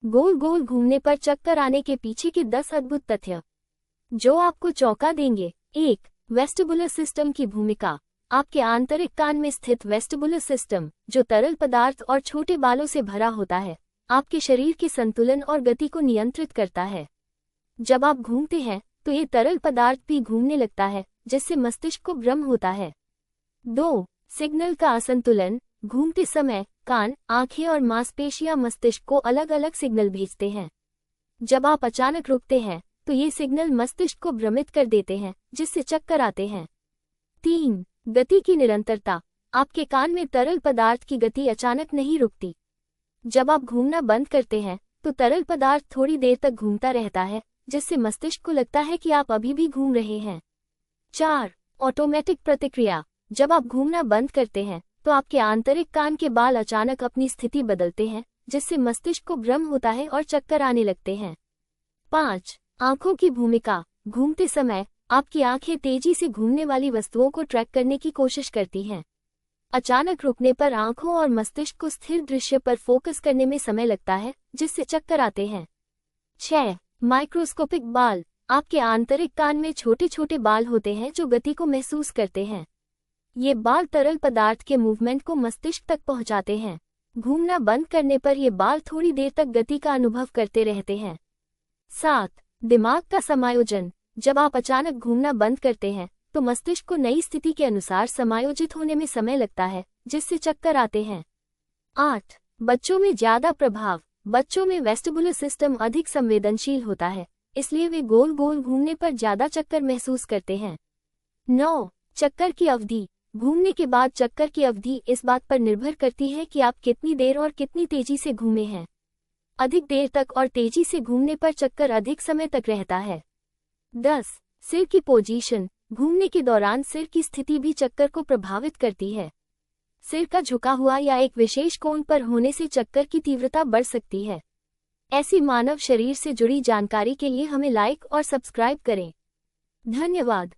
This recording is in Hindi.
गोल गोल घूमने पर चक्कर आने के पीछे के 10 अद्भुत तथ्य जो आपको चौंका देंगे। 1. वेस्टिबुलर सिस्टम की भूमिका। आपके आंतरिक कान में स्थित वेस्टिबुलर सिस्टम, जो तरल पदार्थ और छोटे बालों से भरा होता है, आपके शरीर के संतुलन और गति को नियंत्रित करता है। जब आप घूमते हैं तो ये तरल पदार्थ भी घूमने लगता है, जिससे मस्तिष्क को भ्रम होता है। 2. सिग्नल का असंतुलन। घूमते समय कान, आंखें और मांसपेशियां मस्तिष्क को अलग अलग सिग्नल भेजते हैं। जब आप अचानक रुकते हैं तो ये सिग्नल मस्तिष्क को भ्रमित कर देते हैं, जिससे चक्कर आते हैं। 3. गति की निरंतरता। आपके कान में तरल पदार्थ की गति अचानक नहीं रुकती। जब आप घूमना बंद करते हैं तो तरल पदार्थ थोड़ी देर तक घूमता रहता है, जिससे मस्तिष्क को लगता है कि आप अभी भी घूम रहे हैं। 4. ऑटोमेटिक प्रतिक्रिया। जब आप घूमना बंद करते हैं तो आपके आंतरिक कान के बाल अचानक अपनी स्थिति बदलते हैं, जिससे मस्तिष्क को भ्रम होता है और चक्कर आने लगते हैं। 5. आंखों की भूमिका। घूमते समय आपकी आंखें तेजी से घूमने वाली वस्तुओं को ट्रैक करने की कोशिश करती हैं। अचानक रुकने पर आंखों और मस्तिष्क को स्थिर दृश्य पर फोकस करने में समय लगता है, जिससे चक्कर आते हैं। 6. माइक्रोस्कोपिक बाल। आपके आंतरिक कान में छोटे छोटे बाल होते हैं जो गति को महसूस करते हैं। ये बाल तरल पदार्थ के मूवमेंट को मस्तिष्क तक पहुंचाते हैं। घूमना बंद करने पर ये बाल थोड़ी देर तक गति का अनुभव करते रहते हैं। 7. दिमाग का समायोजन। जब आप अचानक घूमना बंद करते हैं तो मस्तिष्क को नई स्थिति के अनुसार समायोजित होने में समय लगता है, जिससे चक्कर आते हैं। 8. बच्चों में ज्यादा प्रभाव। बच्चों में वेस्टिबुलर सिस्टम अधिक संवेदनशील होता है, इसलिए वे गोल गोल घूमने पर ज्यादा चक्कर महसूस करते हैं। 9. चक्कर की अवधि। घूमने के बाद चक्कर की अवधि इस बात पर निर्भर करती है कि आप कितनी देर और कितनी तेजी से घूमे हैं। अधिक देर तक और तेजी से घूमने पर चक्कर अधिक समय तक रहता है। 10. सिर की पोजीशन। घूमने के दौरान सिर की स्थिति भी चक्कर को प्रभावित करती है। सिर का झुका हुआ या एक विशेष कोण पर होने से चक्कर की तीव्रता बढ़ सकती है। ऐसी मानव शरीर से जुड़ी जानकारी के लिए हमें लाइक और सब्सक्राइब करें। धन्यवाद।